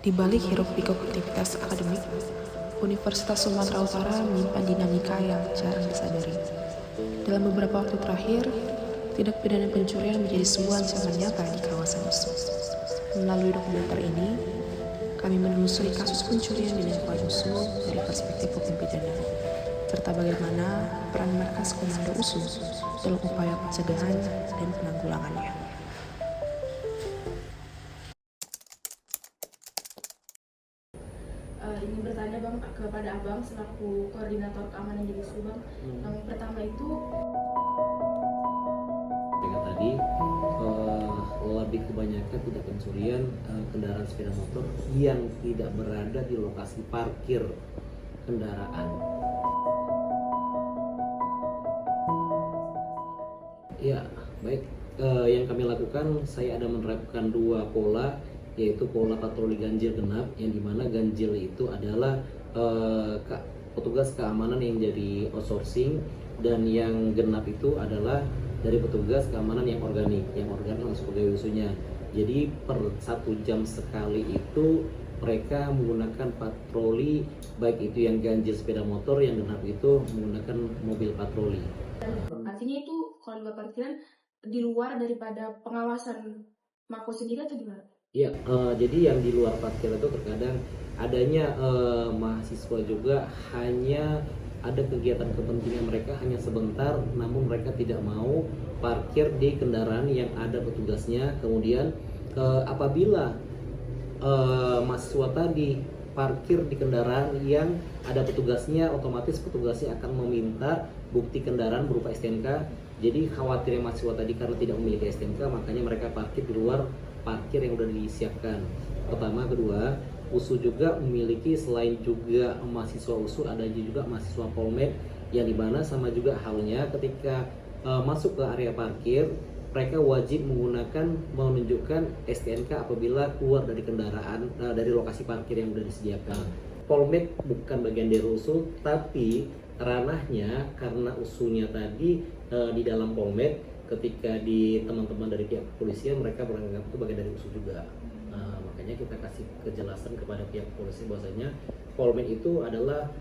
Di balik hiruk-pikuk aktivitas akademik, Universitas Sumatera Utara menyimpan dinamika yang jarang disadari. Dalam beberapa waktu terakhir, tindak pidana pencurian menjadi sebuah ancaman nyata di kawasan USU. Melalui dokumenter ini, kami menelusuri kasus pencurian di lingkungan USU dari perspektif hukum pidana, serta bagaimana peran markas Komando USU dalam upaya pencegahan dan penanggulangannya. Ingin bertanya Bang kepada Abang selaku koordinator keamanan di USU Bang. Yang pertama itu tadi lebih kebanyakan tidak pencurian kendaraan sepeda motor yang tidak berada di lokasi parkir kendaraan. Ya, baik. Yang kami lakukan, saya ada menerapkan dua pola, yaitu pola patroli ganjil genap, yang dimana ganjil itu adalah petugas keamanan yang jadi outsourcing, dan yang genap itu adalah dari petugas keamanan yang organik langsung pegawai USU-nya. Jadi per 1 jam sekali itu mereka menggunakan patroli, baik itu yang ganjil sepeda motor, yang genap itu menggunakan mobil patroli. artinya itu kalau di parkiran di luar daripada pengawasan Mako sendiri atau gimana? Iya, jadi yang di luar parkir itu terkadang adanya mahasiswa juga hanya ada kegiatan kepentingan mereka hanya sebentar, namun mereka tidak mau parkir di kendaraan yang ada petugasnya. Kemudian apabila mahasiswa tadi parkir di kendaraan yang ada petugasnya, otomatis petugasnya akan meminta bukti kendaraan berupa STNK. Jadi khawatirnya mahasiswa tadi karena tidak memiliki STNK, makanya mereka parkir di luar parkir yang sudah disiapkan. Pertama, kedua, USU juga memiliki, selain juga mahasiswa USU, ada juga mahasiswa Polmed, yang dimana sama juga halnya ketika masuk ke area parkir, mereka wajib menunjukkan STNK apabila keluar dari kendaraan, dari lokasi parkir yang sudah disediakan. Polmed bukan bagian dari USU, tapi ranahnya karena USU-nya tadi di dalam Polmed, ketika di teman-teman dari pihak kepolisian mereka beranggap itu bagian dari USU juga. Makanya kita kasih kejelasan kepada pihak kepolisian bahwasanya Polmed itu adalah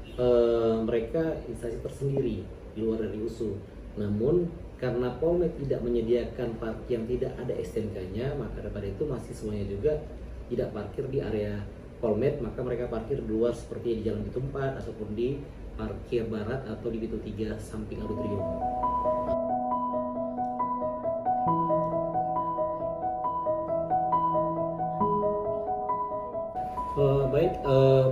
mereka instansi tersendiri di luar dari USU. Namun karena Polmed tidak menyediakan parkir yang tidak ada STNK-nya, maka daripada itu mahasiswanya juga tidak parkir di area Polmed, maka mereka parkir di luar seperti di Jalan Pitu 4 ataupun di parkir barat atau di Pitu 3 samping Auditorium. Baik,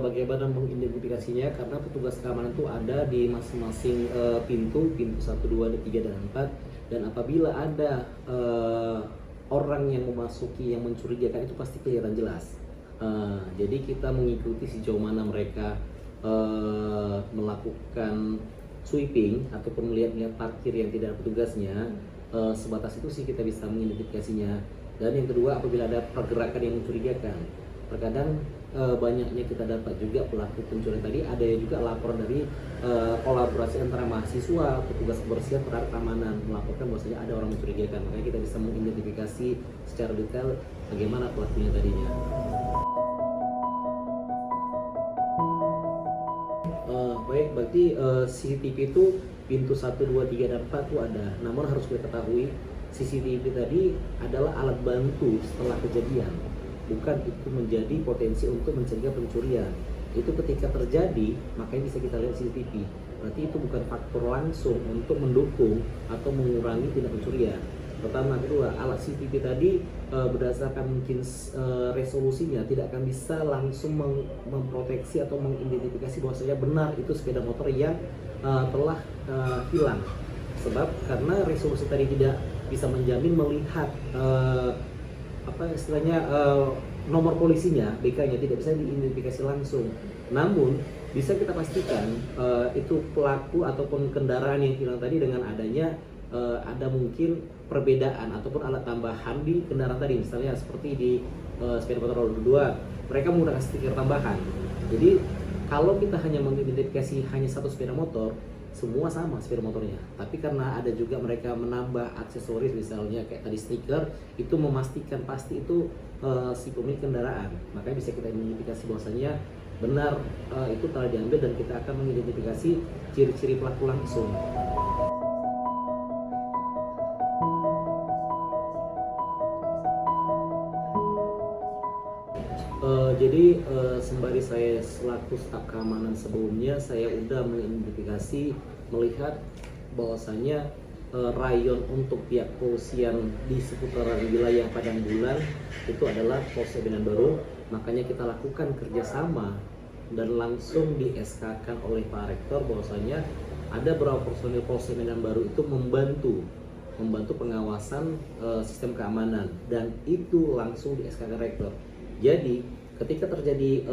bagaimana mengidentifikasinya? Karena petugas keamanan itu ada di masing-masing pintu 1, 2, 3, dan 4. Dan apabila ada orang yang memasuki yang mencurigakan, itu pasti kelihatan jelas. Jadi kita mengikuti sejauh mana mereka melakukan sweeping ataupun melihat parkir yang tidak ada petugasnya. Sebatas itu sih kita bisa mengidentifikasinya. Dan yang kedua, apabila ada pergerakan yang mencurigakan, terkadang banyaknya kita dapat juga pelaku pencurian tadi, ada juga laporan dari kolaborasi antara mahasiswa, petugas kebersihan, terhadap keamanan melaporkan bahwasanya ada orang mencurigakan. Makanya kita bisa mengidentifikasi secara detail bagaimana pelakunya tadinya. Baik, berarti CCTV itu pintu 1, 2, 3, dan 4 itu ada. Namun harus kita ketahui CCTV tadi adalah alat bantu setelah kejadian, bukan itu menjadi potensi untuk mencegah pencurian. Itu ketika terjadi, makanya bisa kita lihat CCTV. Berarti itu bukan faktor langsung untuk mendukung atau mengurangi tindak pencurian. Pertama, kedua, alat CCTV tadi berdasarkan mungkin resolusinya tidak akan bisa langsung memproteksi atau mengidentifikasi bahwasanya benar itu sepeda motor yang telah hilang. Sebab karena resolusi tadi tidak bisa menjamin melihat nomor polisinya, BK-nya tidak bisa diidentifikasi langsung. Namun bisa kita pastikan itu pelaku ataupun kendaraan yang hilang tadi dengan adanya ada mungkin perbedaan ataupun alat tambahan di kendaraan tadi. Misalnya seperti di sepeda motor roda 2, mereka menggunakan stiker tambahan. Jadi kalau kita hanya mengidentifikasi hanya satu sepeda motor, semua sama sepeda motornya, tapi karena ada juga mereka menambah aksesoris misalnya kayak tadi stiker, itu memastikan pasti itu si pemilik kendaraan. Makanya bisa kita identifikasi bahwasanya benar itu telah diambil, dan kita akan mengidentifikasi ciri-ciri pelaku langsung. Jadi sembari saya selaku staf keamanan sebelumnya, saya udah mengidentifikasi, melihat bahwasanya rayon untuk pihak kepolisian di seputaran wilayah Padang Bulan itu adalah Polsek Medan Baru. Makanya kita lakukan kerjasama dan langsung di SK-kan oleh Pak Rektor bahwasanya ada beberapa personil Polsek Medan Baru itu membantu pengawasan sistem keamanan, dan itu langsung di SK-kan Rektor. Jadi ketika terjadi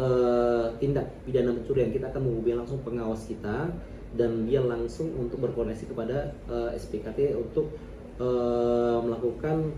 tindak pidana pencurian, kita akan menghubungi langsung pengawas kita, dan dia langsung untuk berkoordinasi kepada SPKT untuk melakukan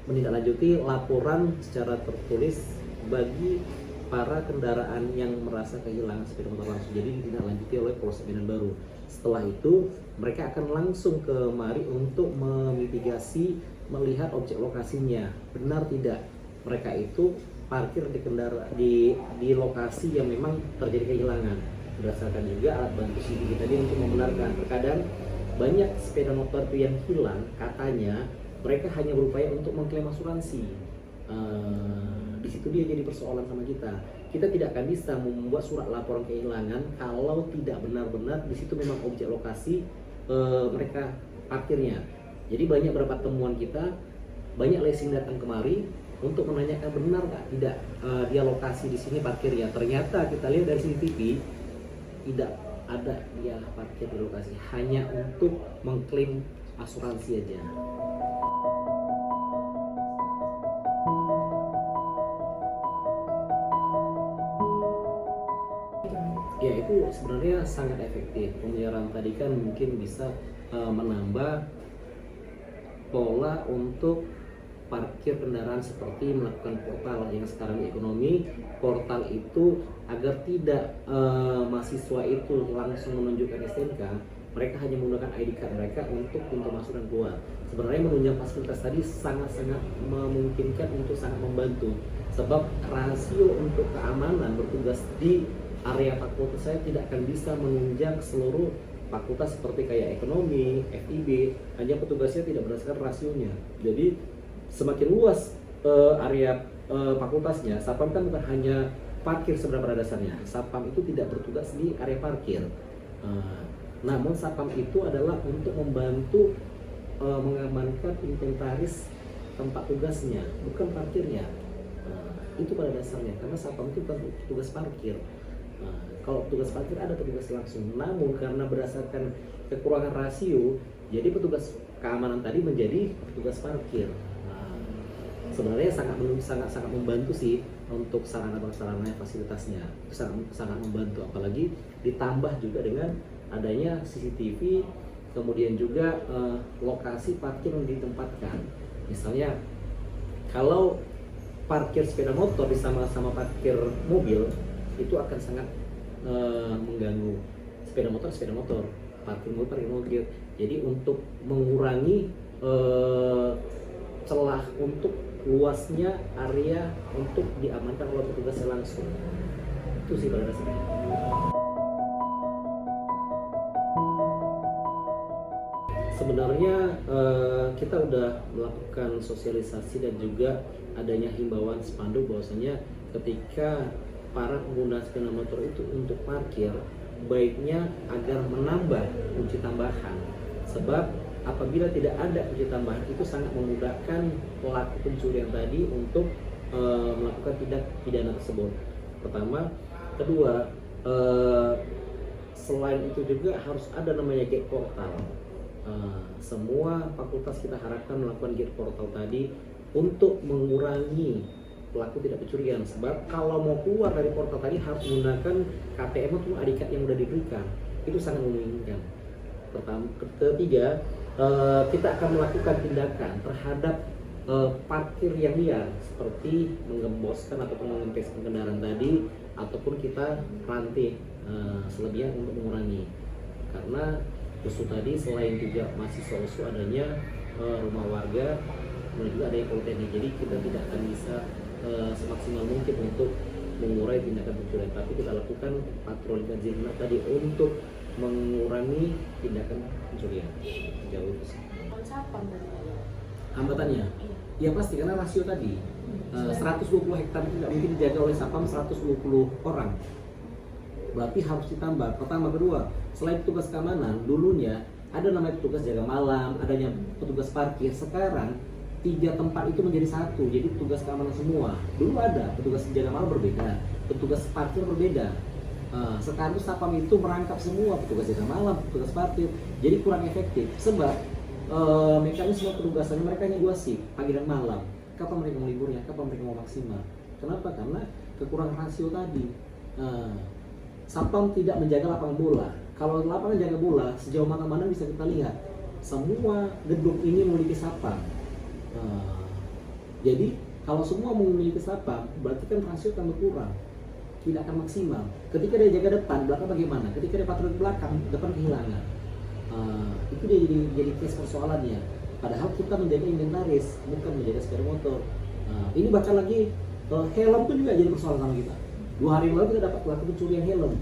menindaklanjuti laporan secara tertulis bagi para kendaraan yang merasa kehilangan sepeda motor langsung. Jadi ditindaklanjuti oleh Polsek Medan Baru. Setelah itu mereka akan langsung kemari untuk memitigasi, melihat objek lokasinya benar tidak mereka itu parkir di lokasi yang memang terjadi kehilangan. Berdasarkan juga alat bantu CCTV tadi untuk membenarkan. Terkadang banyak sepeda motor yang hilang, katanya mereka hanya berupaya untuk mengklaim asuransi. Di situ dia jadi persoalan sama kita. Kita tidak akan bisa membuat surat laporan kehilangan kalau tidak benar-benar di situ memang objek lokasi mereka parkirnya. Jadi banyak beberapa temuan kita, banyak leasing datang kemari untuk menanyakan benar nggak tidak dia lokasi di sini parkirnya. Ternyata kita lihat dari CCTV tidak ada dia parkir di lokasi, hanya untuk mengklaim asuransi aja. Ya, itu sebenarnya sangat efektif. Pemeliharaan tadi kan mungkin bisa menambah pola untuk parkir kendaraan, seperti melakukan portal yang sekarang di ekonomi. Portal itu agar tidak mahasiswa itu langsung menunjukkan STNK, mereka hanya menggunakan ID card mereka untuk pintu masuk dan keluar. Sebenarnya menunjang fasilitas tadi sangat-sangat memungkinkan untuk sangat membantu, sebab rasio untuk keamanan bertugas di area fakultas saya tidak akan bisa menunjang seluruh fakultas seperti kayak ekonomi, FIB, hanya petugasnya tidak berdasarkan rasionya. Jadi semakin luas area fakultasnya, Satpam kan bukan hanya parkir sebenarnya pada dasarnya. Satpam itu tidak bertugas di area parkir. Namun Satpam itu adalah untuk membantu mengamankan inventaris tempat tugasnya, bukan parkirnya. Itu pada dasarnya, karena Satpam itu bukan tugas parkir. Kalau petugas parkir ada petugas langsung, namun karena berdasarkan kekurangan rasio, jadi petugas keamanan tadi menjadi petugas parkir. Sebenarnya sangat membantu sih untuk sarana fasilitasnya, itu sangat membantu, apalagi ditambah juga dengan adanya CCTV, kemudian juga lokasi parkir yang ditempatkan. Misalnya kalau parkir sepeda motor sama parkir mobil, itu akan sangat mengganggu sepeda motor, parkir mobil. Jadi untuk mengurangi celah untuk luasnya area untuk diamankan oleh petugasnya langsung, itu sih pada dasarnya. Sebenarnya kita udah melakukan sosialisasi dan juga adanya himbauan spanduk bahwasanya ketika para pengguna sepeda motor itu untuk parkir, baiknya agar menambah kunci tambahan, sebab apabila tidak ada kunci tambahan itu sangat memudahkan pelaku pencurian tadi untuk melakukan tindak pidana tersebut. Pertama, kedua, selain itu juga harus ada namanya gate portal. Semua fakultas kita harapkan melakukan gate portal tadi untuk mengurangi pelaku tidak pencurian, sebab kalau mau keluar dari portal tadi harus menggunakan KTM atau ID card yang sudah diberikan, itu sangat memungkinkan. Pertama, ketiga, kita akan melakukan tindakan terhadap parkir yang liar, seperti menggemboskan ataupun mengempeskan kendaraan tadi, ataupun kita rantai selebihnya untuk mengurangi. karena USU tadi selain juga mahasiswa USU adanya rumah warga, kemudian juga ada yang politeknik. Jadi kita tidak akan bisa semaksimal mungkin untuk mengurai tindakan pencurian, tapi kita lakukan patroli ganjil genap tadi untuk mengurangi tindakan pencurian jauh itu sih. Hambatannya ya pasti karena rasio tadi 120 hektar itu tidak mungkin dijaga oleh Satpam 120 orang, berarti harus ditambah. Pertama, kedua, selain petugas keamanan dulunya ada namanya petugas jaga malam, adanya petugas parkir. Sekarang 3 tempat itu menjadi satu, jadi petugas keamanan semua. Dulu ada petugas jaga malam berbeda, petugas parkir berbeda. Sekarang Satpam itu merangkap semua, petugas jaga malam, petugas parkir, jadi kurang efektif. Sebab mekanisme petugasannya mereka hanya 2 shift, pagi dan malam. Kapan mereka mau liburnya, kapan mereka mau maksimal. Kenapa? Karena kekurangan rasio tadi. Satpam tidak menjaga lapangan bola. Kalau lapangan jaga bola, sejauh mana-mana bisa kita lihat semua gedung ini memiliki Satpam. Jadi kalau semua memiliki Satpam, berarti kan rasio akan berkurang, tidak akan maksimal. Ketika dia jaga depan, belakang bagaimana? Ketika dia patroli belakang, depan kehilangan. Itu dia jadi case persoalannya. Padahal kita menjaga inventaris, bukan menjaga sepeda motor. Ini bahkan lagi helm pun juga jadi persoalan sama kita. 2 hari lalu kita dapat pelaku pencurian helm.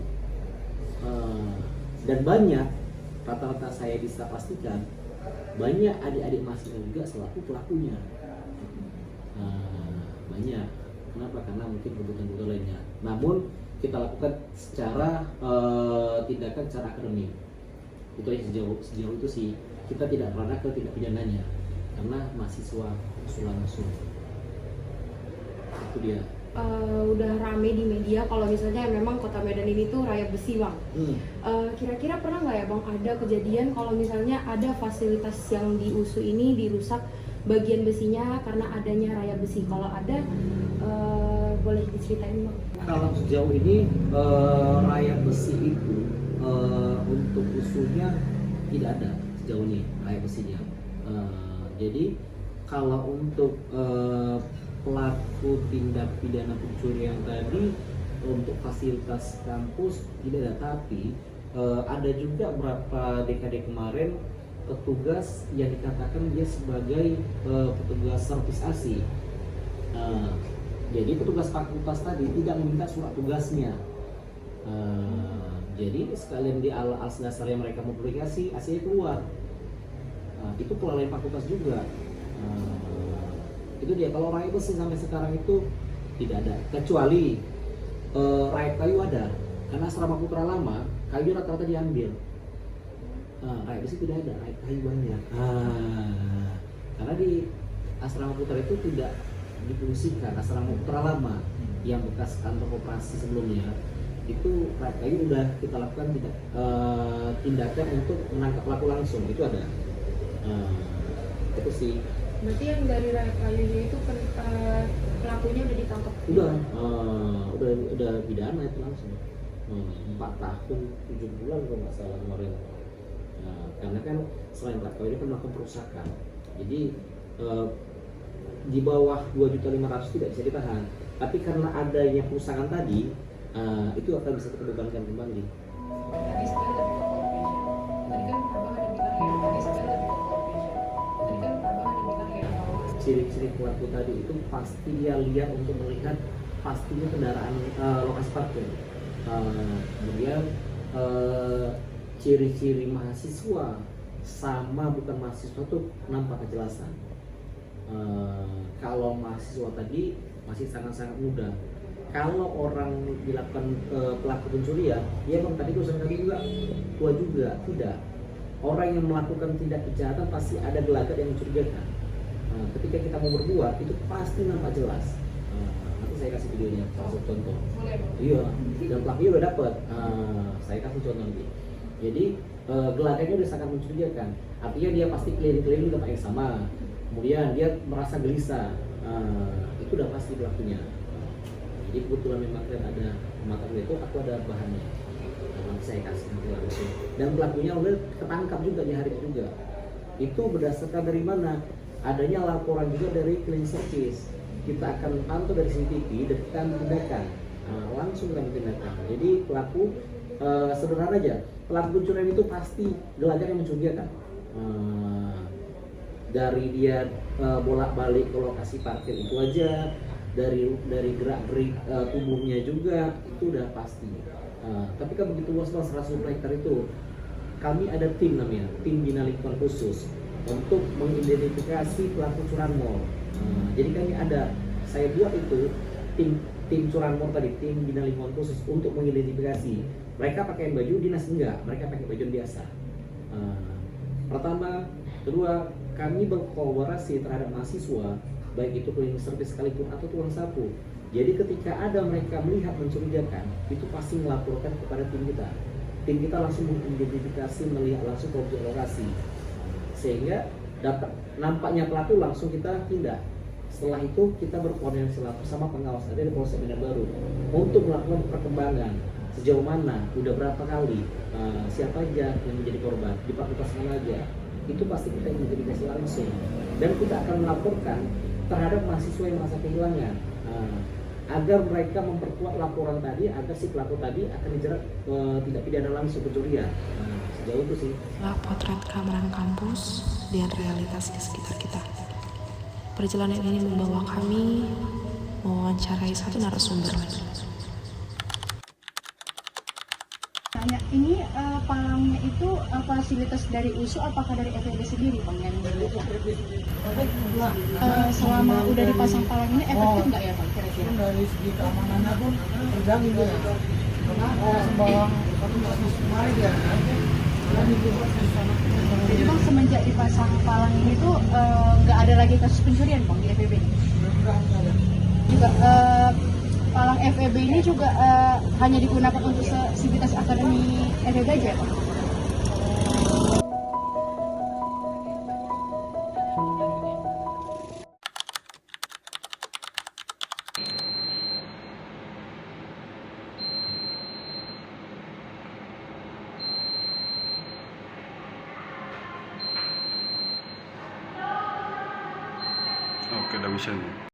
Dan banyak, rata-rata saya bisa pastikan, banyak adik-adik mahasiswa juga selaku pelakunya. Banyak. Kenapa? Karena mungkin kebutuhan lainnya. Namun kita lakukan secara tindakan secara akademik. Itu aja sejauh itu sih. Kita tidak pernah ke tindak pidananya karena mahasiswa usul. Itu dia. Udah rame di media kalau misalnya memang Kota Medan ini tuh raya besi, Bang. Kira-kira pernah nggak ya, Bang, ada kejadian kalau misalnya ada fasilitas yang di USU ini dirusak bagian besinya karena adanya raya besi? Kalau ada, boleh diceritain, Bang? Kalau sejauh ini raya besi itu untuk USU-nya tidak ada sejauh ini raya besinya. Jadi kalau untuk pelaku tindak pidana pencurian tadi untuk fasilitas kampus tidak ada, tapi ada juga beberapa dekade kemarin petugas yang dikatakan dia sebagai petugas servisasi. Jadi petugas fakultas tadi tidak meminta surat tugasnya. Jadi sekalian di alas dasar yang mereka mau publikasi, hasilnya keluar. Itu kelalaian fakultas juga. Itu dia. Kalau rakyat besi sampai sekarang itu tidak ada, kecuali rakyat kayu ada, karena asrama putra lama kayu rata-rata diambil. Rakyat besi tidak ada, rakyat kayu banyak. Karena di asrama putra itu tidak difungsikan. Asrama putra lama yang bekas kantor koperasi sebelumnya itu rakyat kayu udah kita lakukan tindakan untuk menangkap pelaku langsung, itu ada. Itu sih. Berarti yang dari rakyat kayunya itu pelakunya udah ditangkap? Udah pidana itu langsung. 4 tahun 7 bulan kalau nggak salah kemarin. Karena kan selain pelaku kayu ini kan melakukan perusakan. Jadi di bawah 2.500.000 tidak bisa ditahan. Tapi karena adanya perusakan tadi, itu akan bisa kita bebankan kembali. Tadi sebenarnya tadi kan abang ada bilang ya, tadi sebenarnya tadi kan abang ada bilang ya bahwa Ciri-ciri pelaku tadi itu pasti dia lihat untuk melihat pastinya kendaraan lokasi parkir. Kemudian ciri-ciri mahasiswa sama bukan mahasiswa tuh nampak kejelasan. Kalau mahasiswa tadi masih sangat-sangat muda. Kalau orang dilakukan pelaku pencurian, ya bang tadi urusan kami juga tua juga, tidak. Orang yang melakukan tindak kejahatan pasti ada gelagat yang mencurigakan. Ketika kita mau berbuat itu pasti nampak jelas. Nanti saya kasih videonya, salah satu contoh. Iya, dan pelakunya udah dapet. Saya kasih contoh nanti. Jadi gelagatnya udah sangat mencurigakan. Artinya dia pasti keliling-keliling di tempat yang sama. Kemudian dia merasa gelisah. Itu udah pasti pelakunya. Jadi kebetulan memang kan ada mata itu, aku ada bahannya. Nanti saya kasih nanti langsung. Dan pelakunya udah ketangkap juga di hari itu juga. Itu berdasarkan dari mana? Adanya laporan juga dari clean service. Kita akan pantau dari CCTV dan kita ambil tindakan. Langsung kita ambil tindakan. Jadi pelaku Sederhana aja, pelaku pencurian itu pasti gelagat yang mencurigakan. Dari dia bolak-balik ke lokasi parkir itu aja, dari gerak-gerik tubuhnya juga itu udah pasti. Tapi kan begitu luas 100 hektar itu, kami ada tim namanya tim bina lingkungan khusus untuk mengidentifikasi pelaku curanmor. Jadi kami ada, saya buat itu tim curanmor tadi, tim bina lingkungan khusus untuk mengidentifikasi. Mereka pakai baju dinas enggak, mereka pakai baju biasa. Pertama, kedua, kami berkolaborasi terhadap mahasiswa, baik itu cleaning service sekalipun atau tukang sapu. Jadi ketika ada mereka melihat mencurigakan, itu pasti melaporkan kepada tim kita. Tim kita langsung mengidentifikasi, melihat langsung ke objek lokasi, sehingga dapat nampaknya pelaku langsung kita tindak. Setelah itu kita berkoordinasi bersama pengawas ada di Polsek Medan Baru untuk melakukan perkembangan sejauh mana, udah berapa kali, siapa aja yang menjadi korban, di fakultas mana aja, itu pasti kita identifikasi langsung dan kita akan melaporkan terhadap mahasiswa yang merasa kehilangan, agar mereka memperkuat laporan tadi, agar si pelaku tadi akan dijerat tidak pidana langsung pencurian. Sejauh itu sih. Inilah potret keamanan kampus dan realitas di sekitar kita. Perjalanan ini membawa kami mewawancarai satu narasumber. Nah, ini palangnya itu fasilitas dari USU apakah dari FEB sendiri, Bang, yang dibuka? Selama udah dipasang palang ini efektif nggak ya, Bang, kira-kira? Dari segi keamanannya pun terjamin ya. Karena sembarang kemarin ya. Jadi, Bang, semenjak dipasang palang ini tuh nggak ada lagi kasus pencurian, Bang, di FEB? Juga palang FEB ini juga hanya digunakan untuk sivitas akademi FEB aja, Bang? Oke, udah bisa nih.